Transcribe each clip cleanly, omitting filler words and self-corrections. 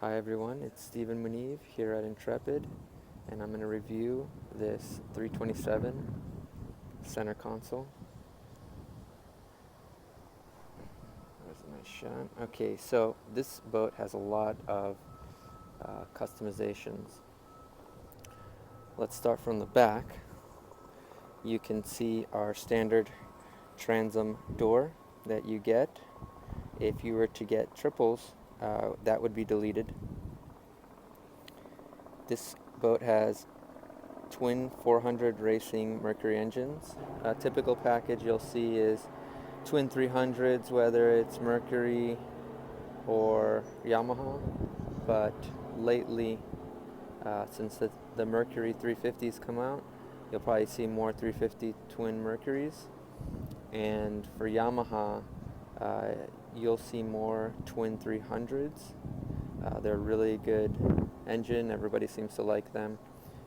Hi everyone, it's Stephen Munive here at Intrepid, and I'm going to review this 327 center console. There's a nice shot. Okay, so this boat has a lot of customizations. Let's start from the back. You can see our standard transom door that you get. If you were to get triples, that would be deleted. This boat has twin 400 Racing Mercury engines. A typical package you'll see is twin 300s, whether it's Mercury or Yamaha, but lately, since the Mercury 350s come out, you'll probably see more 350 twin Mercuries, and for Yamaha, you'll see more twin 300s. They're a really good engine, everybody seems to like them.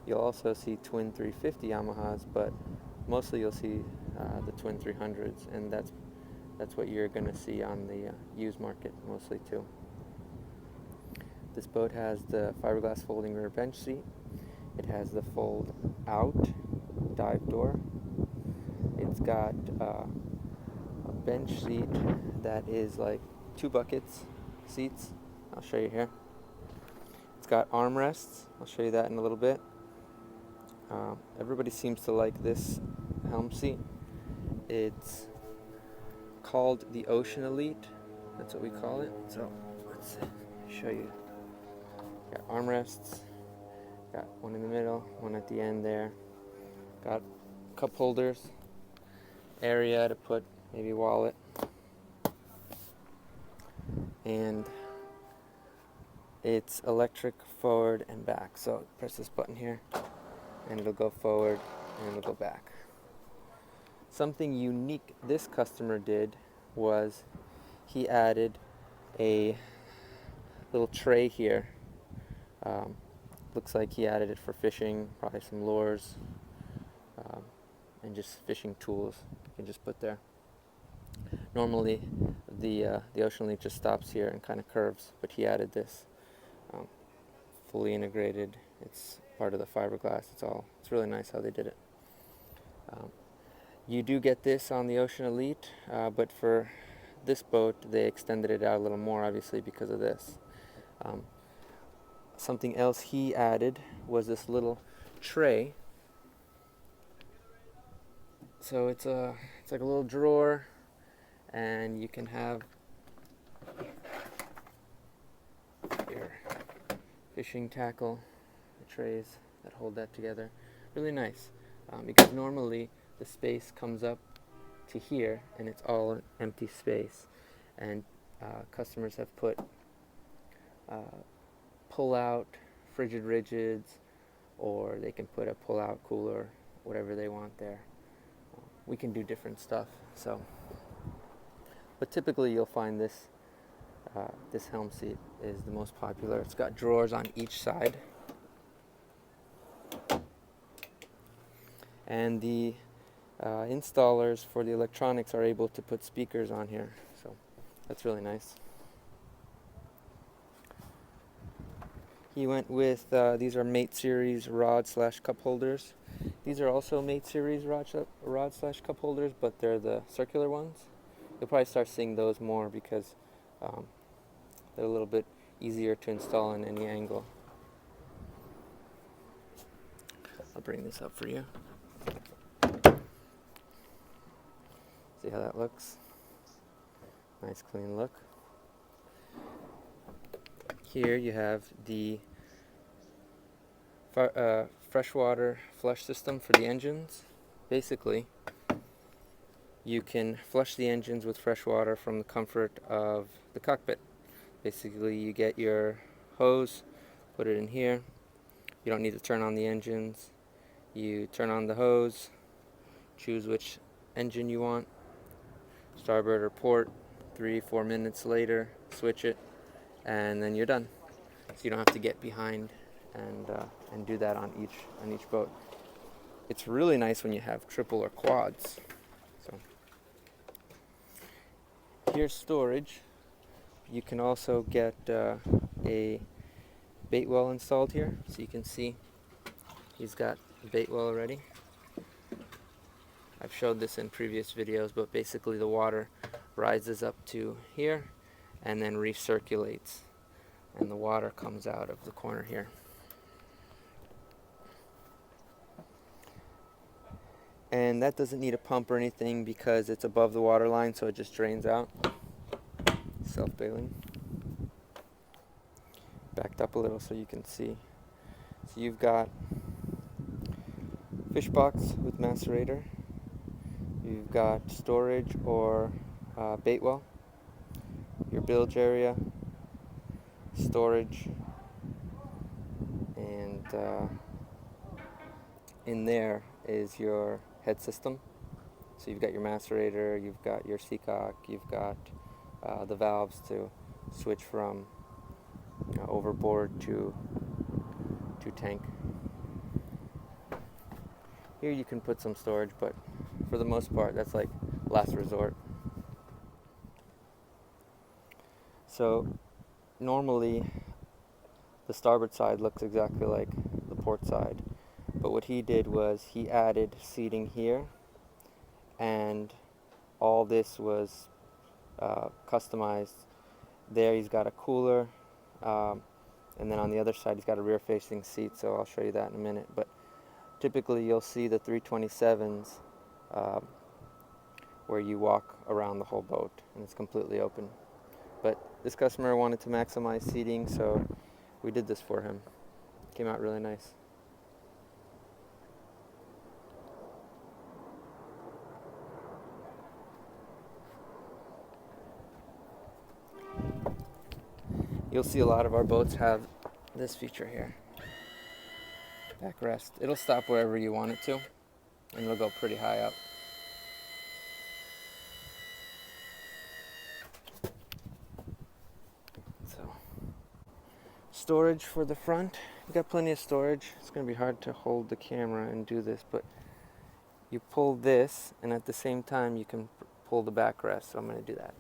You'll also see twin 350 Yamahas, but mostly you'll see the twin 300s, and that's what you're going to see on the used market mostly too. This boat has the fiberglass folding rear bench seat. It has the fold out dive door. It's got a bench seat that is like 2 buckets seats. I'll show you here. It's got armrests. I'll show you that in a little bit. Everybody seems to like this helm seat. It's called the Ocean Elite. That's what we call it. So let's show you. Got armrests. Got one in the middle, one at the end there. Got cup holders. Area to put maybe wallet. And it's electric forward and back. So press this button here and it'll go forward and it'll go back. Something unique this customer did was he added a little tray here. Looks like he added it for fishing, probably some lures, and just fishing tools you can just put there. Normally the Ocean Elite just stops here and kind of curves, but he added this. Fully integrated. It's part of the fiberglass. It's really nice how they did it. You do get this on the Ocean Elite, but for this boat they extended it out a little more, obviously because of this. Something else he added was this little tray. So it's like a little drawer, and you can have your fishing tackle, the trays that hold that together. Really nice, because normally the space comes up to here and it's all empty space, and customers have put pull out frigid rigids, or they can put a pull out cooler, whatever they want there. We can do different stuff, so, but typically you'll find this this helm seat is the most popular. It's got drawers on each side, and the installers for the electronics are able to put speakers on here, so that's really nice. He went with these are Mate Series rod/cup holders. These are also Mate Series rod/cup holders, but they're the circular ones. You'll probably start seeing those more because they're a little bit easier to install in any angle. I'll bring this up for you. See how that looks? Nice clean look. Here you have the freshwater flush system for the engines. Basically, you can flush the engines with fresh water from the comfort of the cockpit. Basically, you get your hose, put it in here. You don't need to turn on the engines. You turn on the hose, choose which engine you want, starboard or port. 3-4 minutes later, switch it, and then you're done. So you don't have to get behind and do that on each boat. It's really nice when you have triple or quads. So here's storage. You can also get a bait well installed here, so you can see he's got a bait well already. I've showed this in previous videos, but basically the water rises up to here and then recirculates, and the water comes out of the corner here. And that doesn't need a pump or anything because it's above the water line, so it just drains out. Self-bailing. Backed up a little so you can see. So you've got fish box with macerator. You've got storage or bait well. Your bilge area, storage, and in there is your head system. So you've got your macerator, you've got your seacock, you've got the valves to switch from overboard to tank. Here you can put some storage, but for the most part that's like last resort. So normally the starboard side looks exactly like the port side, but what he did was he added seating here, and all this was customized. There he's got a cooler, and then on the other side he's got a rear facing seat, so I'll show you that in a minute. But typically you'll see the 327s where you walk around the whole boat and it's completely open. But this customer wanted to maximize seating, so we did this for him. Came out really nice. You'll see a lot of our boats have this feature here. Backrest. It'll stop wherever you want it to, and it'll go pretty high up. So, storage for the front. You've got plenty of storage. It's going to be hard to hold the camera and do this, but you pull this, and at the same time you can pull the backrest, so I'm going to do that.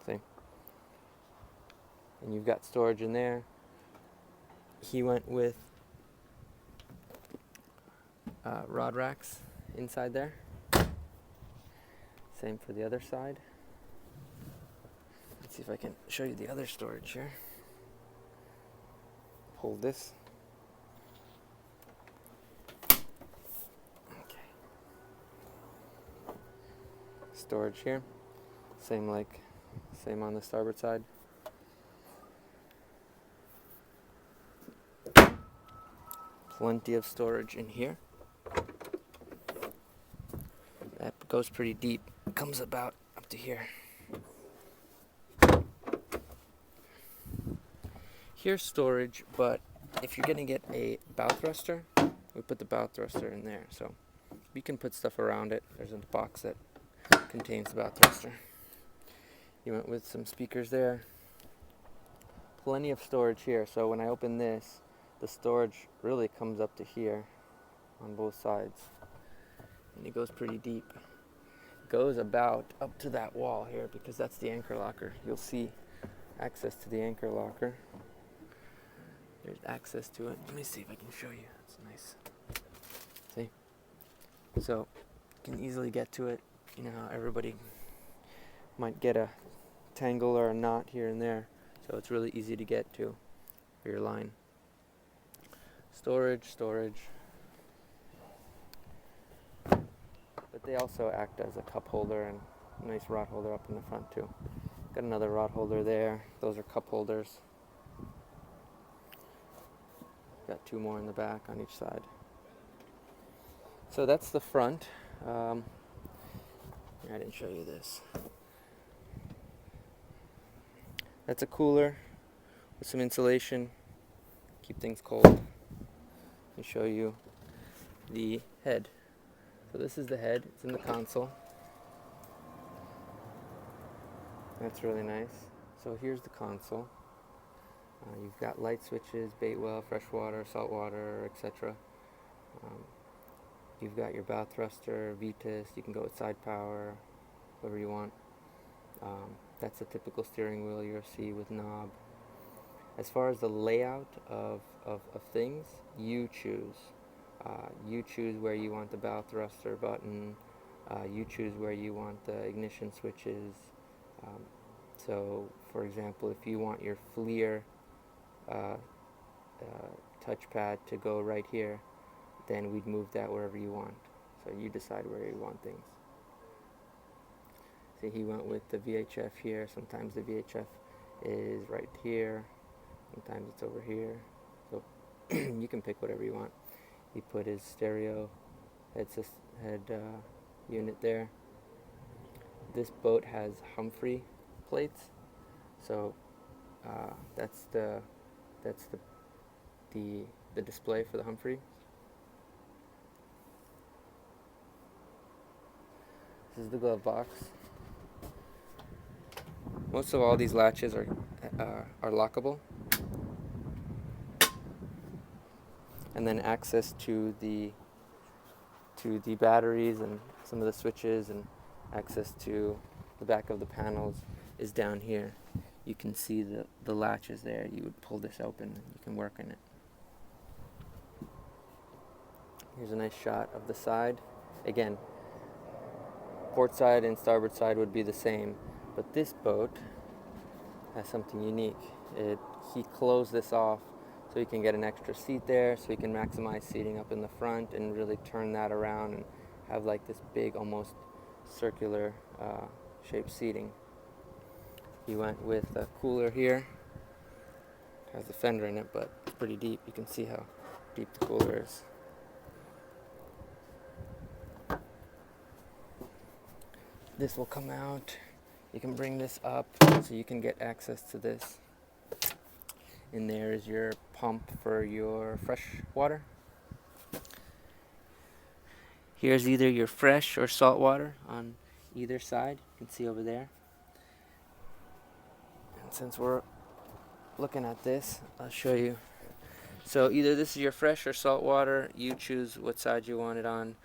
See? And you've got storage in there. He went with rod racks inside there. Same for the other side. Let's see if I can show you the other storage here. Pull this. Okay. Storage here. Same on the starboard side. Plenty of storage in here. That goes pretty deep. It comes about up to here. Here's storage, but if you're gonna get a bow thruster, we put the bow thruster in there. So you can put stuff around it. There's a box that contains the bow thruster. You went with some speakers there. Plenty of storage here. So when I open this, the storage really comes up to here on both sides. And it goes pretty deep. It goes about up to that wall here because that's the anchor locker. You'll see access to the anchor locker. There's access to it. Let me see if I can show you. It's nice. See? So you can easily get to it. You know how everybody might get a tangle or a knot here and there. So it's really easy to get to for your line. Storage. But they also act as a cup holder and a nice rod holder up in the front too. Got another rod holder there. Those are cup holders. Got two more in the back on each side. So that's the front. I didn't show you this. That's a cooler with some insulation. Keep things cold. And show you the head. So this is the head. It's in the console. That's really nice. So here's the console. You've got light switches, bait well, freshwater, saltwater, etc. You've got your bow thruster, VTIS. You can go with side power, whatever you want. That's a typical steering wheel you'll see with knob. As far as the layout of things, you choose. You choose where you want the bow thruster button. You choose where you want the ignition switches. Um, so, for example, if you want your FLIR touchpad to go right here, then we'd move that wherever you want. So you decide where you want things. See, he went with the VHF here. Sometimes the VHF is right here. Sometimes it's over here. So you can pick whatever you want. He put his stereo head unit there. This boat has Humphrey plates. So that's the display for the Humphrey. This is the glove box. Most of all these latches are lockable, and then access to the batteries and some of the switches and access to the back of the panels is down here. You can see the latches there. You would pull this open and you can work in it. Here's a nice shot of the side. Again, port side and starboard side would be the same, but this boat has something unique. He closed this off so you can get an extra seat there, so you can maximize seating up in the front and really turn that around and have like this big, almost circular shaped seating. He went with a cooler here. Has a fender in it, but it's pretty deep. You can see how deep the cooler is. This will come out. You can bring this up so you can get access to this. In there is your pump for your fresh water. Here's either your fresh or salt water on either side. You can see over there. And since we're looking at this, I'll show you. So either this is your fresh or salt water. You choose what side you want it on.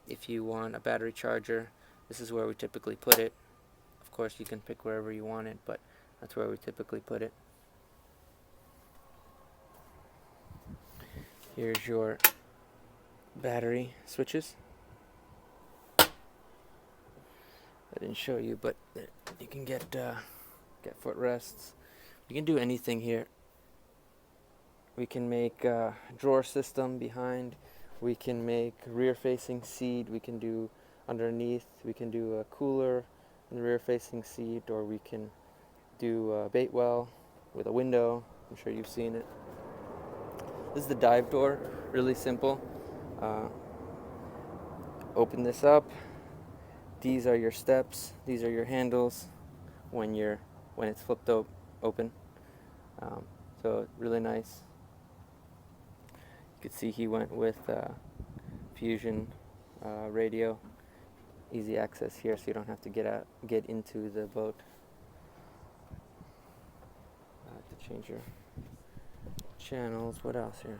If you want a battery charger, this is where we typically put it. Of course, you can pick wherever you want it, but that's where we typically put it. Here's your battery switches. I didn't show you, but you can get footrests. You can do anything here. We can make a drawer system behind. We can make rear-facing seat. We can do underneath. We can do a cooler in the rear-facing seat, or we can do a bait well with a window. I'm sure you've seen it. This is the dive door. Really simple. Open this up. These are your steps. These are your handles when it's flipped open. So really nice. You can see he went with Fusion radio. Easy access here, so you don't have to get into the boat to change your channels. What else here?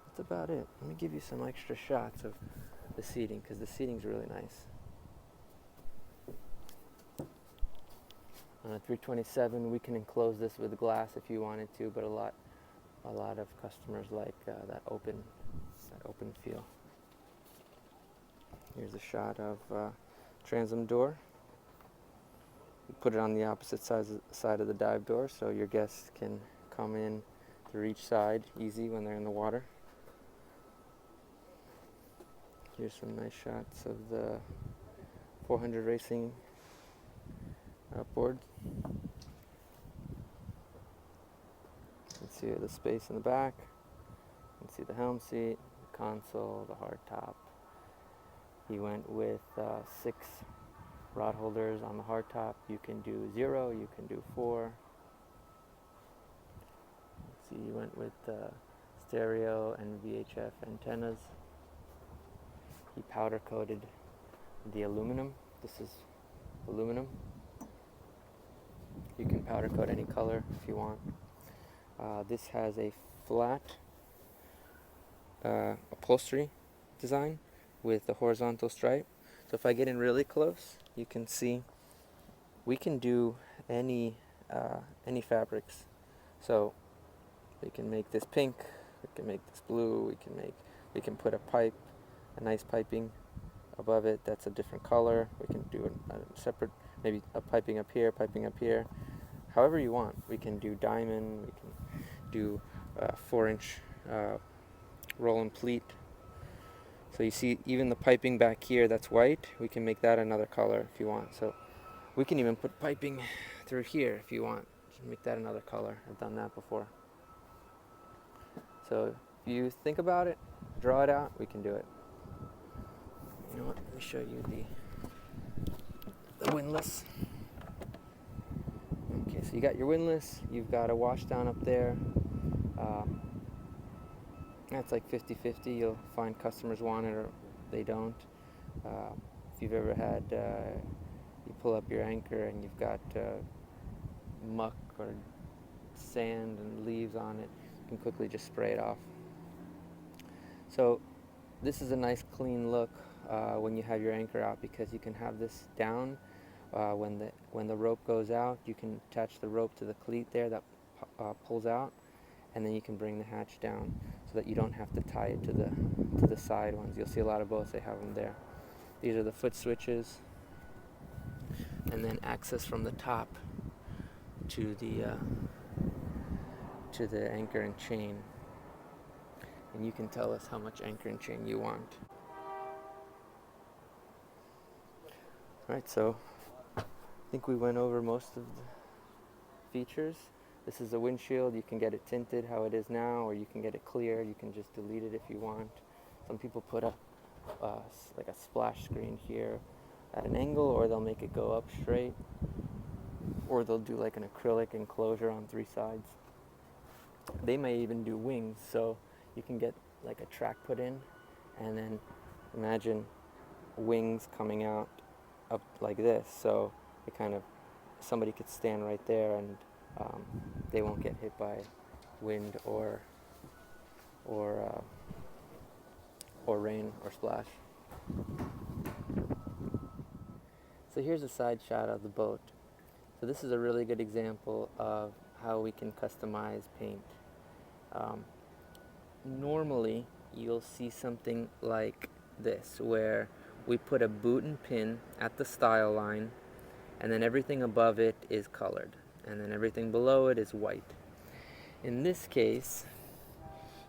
That's about it. Let me give you some extra shots of the seating, because the seating's really nice. On a 327, we can enclose this with glass if you wanted to, but a lot of customers like that open feel. Here's a shot of transom door. You put it on the opposite side of the dive door, so your guests can come in through each side easy when they're in the water. Here's some nice shots of the 400 Racing Outboards. You can see the space in the back. You can see the helm seat, the console, the hardtop. He went with 6 rod holders on the hardtop. You can do 0, you can do 4. See, he went with stereo and VHF antennas. He powder coated the aluminum. This is aluminum. You can powder coat any color if you want. This has a flat upholstery design with a horizontal stripe. So if I get in really close, you can see we can do any fabrics. So we can make this pink, we can make this blue, we can put a nice piping above it that's a different color. We can do a separate, maybe a piping up here, however you want. We can do diamond, we can do 4-inch roll and pleat. So you see even the piping back here that's white, we can make that another color if you want. So we can even put piping through here if you want. Just make that another color. I've done that before. So if you think about it, draw it out, we can do it. You know what, let me show you the windlass. Okay, so you got your windlass, you've got a wash down up there. That's like 50-50. You'll find customers want it or they don't. If you've ever had, you pull up your anchor and you've got muck or sand and leaves on it, you can quickly just spray it off. So this is a nice clean look when you have your anchor out, because you can have this down. When the rope goes out, you can attach the rope to the cleat there that pulls out, and then you can bring the hatch down so that you don't have to tie it to the side ones. You'll see a lot of boats, they have them there. These are the foot switches, and then access from the top to the anchor and chain. And you can tell us how much anchor and chain you want. Alright, so I think we went over most of the features. This is a windshield. You can get it tinted how it is now, or you can get it clear. You can just delete it if you want. Some people put up like a splash screen here at an angle, or they'll make it go up straight, or they'll do like an acrylic enclosure on 3 sides. They may even do wings, so you can get like a track put in, and then imagine wings coming out up like this, so it kind of, somebody could stand right there and they won't get hit by wind or rain or splash. So here's a side shot of the boat. So this is a really good example of how we can customize paint. Normally you'll see something like this, where we put a boot and pin at the style line, and then everything above it is colored, and then everything below it is white. In this case,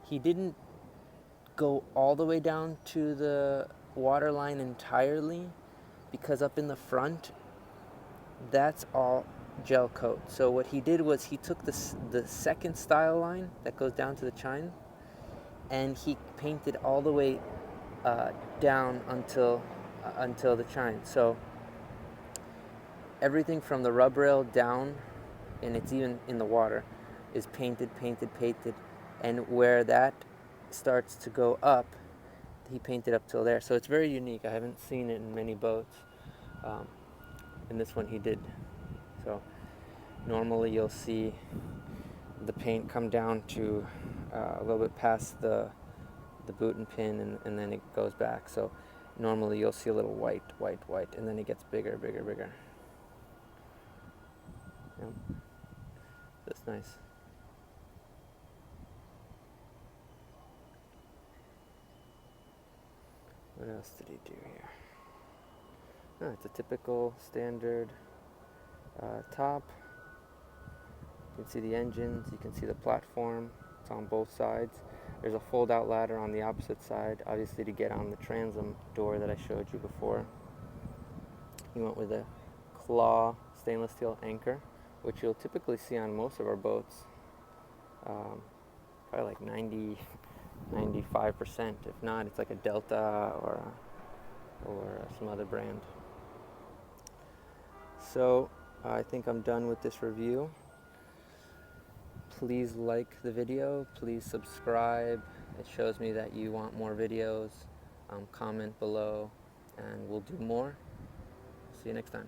he didn't go all the way down to the water line entirely, because up in the front, that's all gel coat. So what he did was he took the second style line that goes down to the chine, and he painted all the way down until the chine. So everything from the rub rail down, and it's even in the water, is painted, and where that starts to go up, he painted up till there. So it's very unique. I haven't seen it in many boats. In this one he did. So normally you'll see the paint come down to a little bit past the boot and pin, and then it goes back. So normally you'll see a little white, and then it gets bigger. Yep. That's nice. What else did he do here? Oh, it's a typical standard top. You can see the engines, you can see the platform. It's on both sides. There's a fold-out ladder on the opposite side, obviously to get on the transom door that I showed you before. He went with a claw stainless steel anchor, which you'll typically see on most of our boats. Probably like 95%. If not, it's like a Delta or some other brand. So I think I'm done with this review. Please like the video, please subscribe. It shows me that you want more videos. Comment below and we'll do more. See you next time.